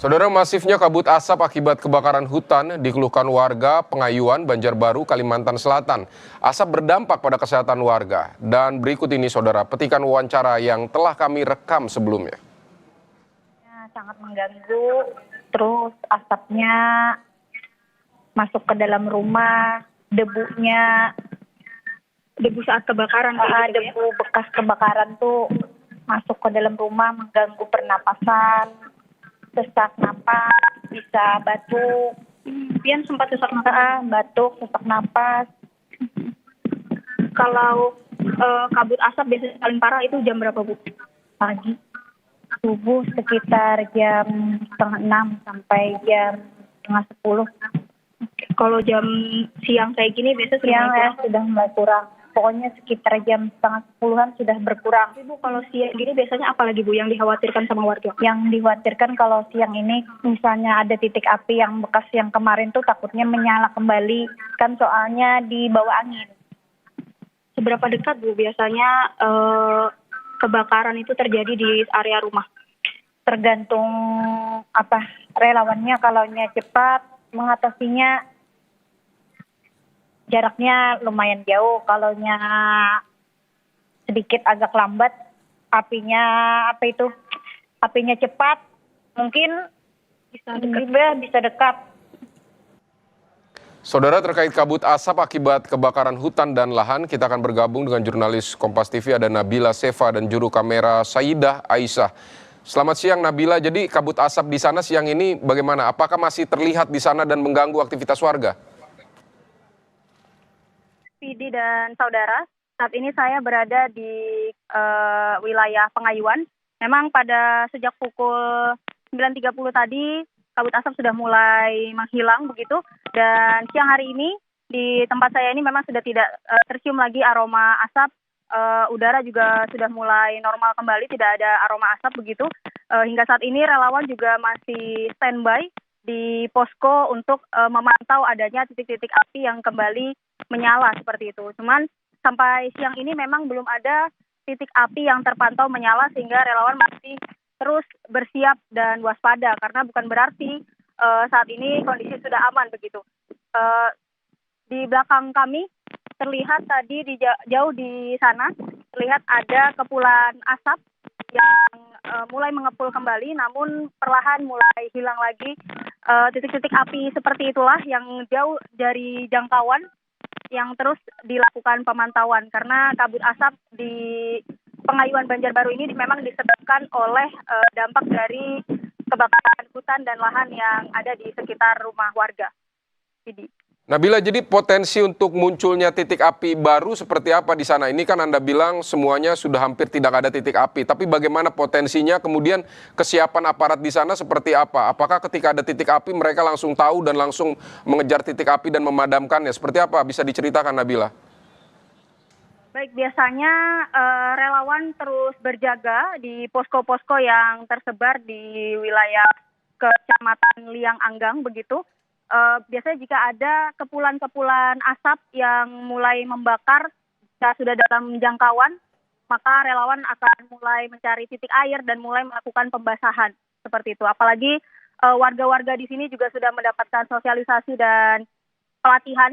Saudara, masifnya kabut asap akibat kebakaran hutan dikeluhkan warga Pengayuan, Banjarbaru, Kalimantan Selatan. Asap berdampak pada kesehatan warga. Dan berikut ini saudara, petikan wawancara yang telah kami rekam sebelumnya. Sangat mengganggu, terus asapnya masuk ke dalam rumah, debu saat kebakaran, debu bekas kebakaran tuh masuk ke dalam rumah, mengganggu pernapasan, sesak napas, bisa batuk. Pian sempat sesak napas. Batuk, sesak napas. Kalau kabut asap biasanya paling parah itu jam berapa, Bu? Pagi, subuh sekitar jam 5:30 sampai jam 9:30. Kalau jam siang kayak gini biasanya Sudah mulai kurang. Pokoknya sekitar jam 9:30-an sudah berkurang. Bu, kalau siang gini biasanya apa lagi, Bu, yang dikhawatirkan sama warga? Yang dikhawatirkan kalau siang ini misalnya ada titik api yang bekas yang kemarin tuh takutnya menyala kembali. Kan soalnya di bawah angin. Seberapa dekat, Bu, biasanya kebakaran itu terjadi di area rumah? Tergantung relawannya, kalaunya cepat mengatasinya jaraknya lumayan jauh, kalaunya sedikit agak lambat apinya cepat mungkin bisa dekat. Saudara, terkait kabut asap akibat kebakaran hutan dan lahan, kita akan bergabung dengan jurnalis Kompas TV ada Nabila Seva dan juru kamera Saidah Aisyah. Selamat siang Nabila, jadi kabut asap di sana siang ini bagaimana? Apakah masih terlihat di sana dan mengganggu aktivitas warga? Vidi dan saudara, saat ini saya berada di wilayah Pengayuan. Memang pada sejak pukul 9.30 tadi kabut asap sudah mulai menghilang begitu, dan siang hari ini di tempat saya ini memang sudah tidak tercium lagi aroma asap. Udara juga sudah mulai normal kembali, tidak ada aroma asap begitu. Hingga saat ini relawan juga masih standby di posko untuk memantau adanya titik-titik api yang kembali menyala seperti itu. Cuman sampai siang ini memang belum ada titik api yang terpantau menyala, sehingga relawan masih terus bersiap dan waspada, karena bukan berarti saat ini kondisi sudah aman begitu. Di belakang kami terlihat tadi jauh di sana terlihat ada kepulan asap yang mulai mengepul kembali, namun perlahan mulai hilang lagi. Titik-titik api seperti itulah yang jauh dari jangkauan yang terus dilakukan pemantauan, karena kabut asap di Pengayuan Banjarbaru ini memang disebabkan oleh dampak dari kebakaran hutan dan lahan yang ada di sekitar rumah warga. Jadi Nabila, jadi potensi untuk munculnya titik api baru seperti apa di sana? Ini kan Anda bilang semuanya sudah hampir tidak ada titik api, tapi bagaimana potensinya, kemudian kesiapan aparat di sana seperti apa? Apakah ketika ada titik api mereka langsung tahu dan langsung mengejar titik api dan memadamkannya? Seperti apa? Bisa diceritakan, Nabila? baik, biasanya relawan terus berjaga di posko-posko yang tersebar di wilayah Kecamatan Liang Anggang begitu. Biasanya jika ada kepulan-kepulan asap yang mulai membakar, jika sudah dalam jangkauan, maka relawan akan mulai mencari titik air dan mulai melakukan pembasahan seperti itu. Apalagi warga-warga di sini juga sudah mendapatkan sosialisasi dan pelatihan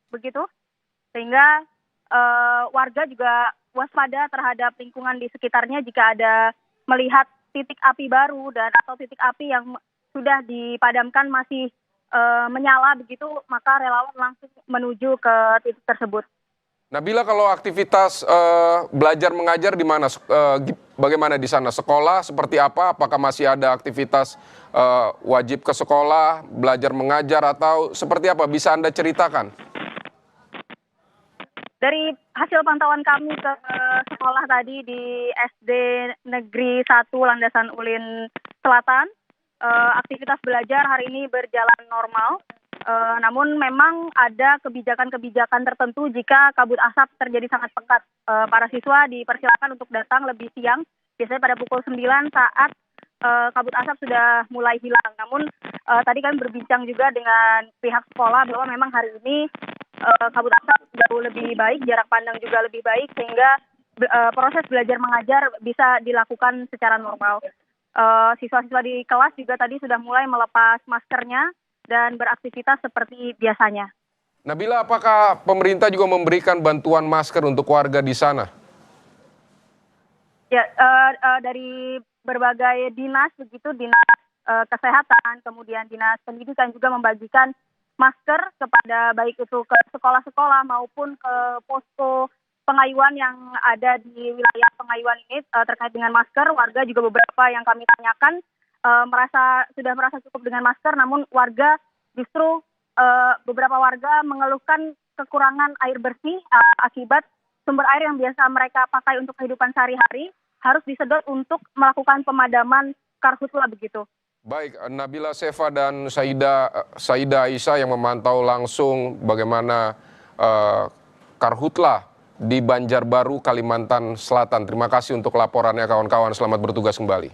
begitu, sehingga warga juga waspada terhadap lingkungan di sekitarnya jika ada melihat titik api baru dan atau titik api yang sudah dipadamkan masih menyala begitu, maka relawan langsung menuju ke titik tersebut. Nabila, kalau aktivitas belajar mengajar di mana? Bagaimana di sana? Sekolah seperti apa? Apakah masih ada aktivitas wajib ke sekolah, belajar mengajar, atau seperti apa? Bisa Anda ceritakan? Dari hasil pantauan kami ke sekolah tadi di SD Negeri 1 Landasan Ulin Selatan, aktivitas belajar hari ini berjalan normal. Namun memang ada kebijakan-kebijakan tertentu jika kabut asap terjadi sangat pekat. Para siswa dipersilakan untuk datang lebih siang, biasanya pada pukul 9 saat kabut asap sudah mulai hilang. Namun tadi kami berbincang juga dengan pihak sekolah bahwa memang hari ini kabut asap jauh lebih baik, jarak pandang juga lebih baik, sehingga proses belajar mengajar bisa dilakukan secara normal. siswa-siswa di kelas juga tadi sudah mulai melepas maskernya dan beraktivitas seperti biasanya. Nabila, apakah pemerintah juga memberikan bantuan masker untuk warga di sana? Ya, dari berbagai dinas begitu, dinas kesehatan, kemudian dinas pendidikan juga membagikan masker kepada baik itu ke sekolah-sekolah maupun ke posko pengayuan yang ada di wilayah pengayuan ini terkait dengan masker. Warga juga beberapa yang kami tanyakan sudah merasa cukup dengan masker, namun warga justru beberapa warga mengeluhkan kekurangan air bersih akibat sumber air yang biasa mereka pakai untuk kehidupan sehari-hari harus disedot untuk melakukan pemadaman karhutla begitu. Baik, Nabila Seva dan Saida Aisyah yang memantau langsung bagaimana karhutla di Banjarbaru, Kalimantan Selatan. Terima kasih untuk laporannya kawan-kawan, selamat bertugas kembali.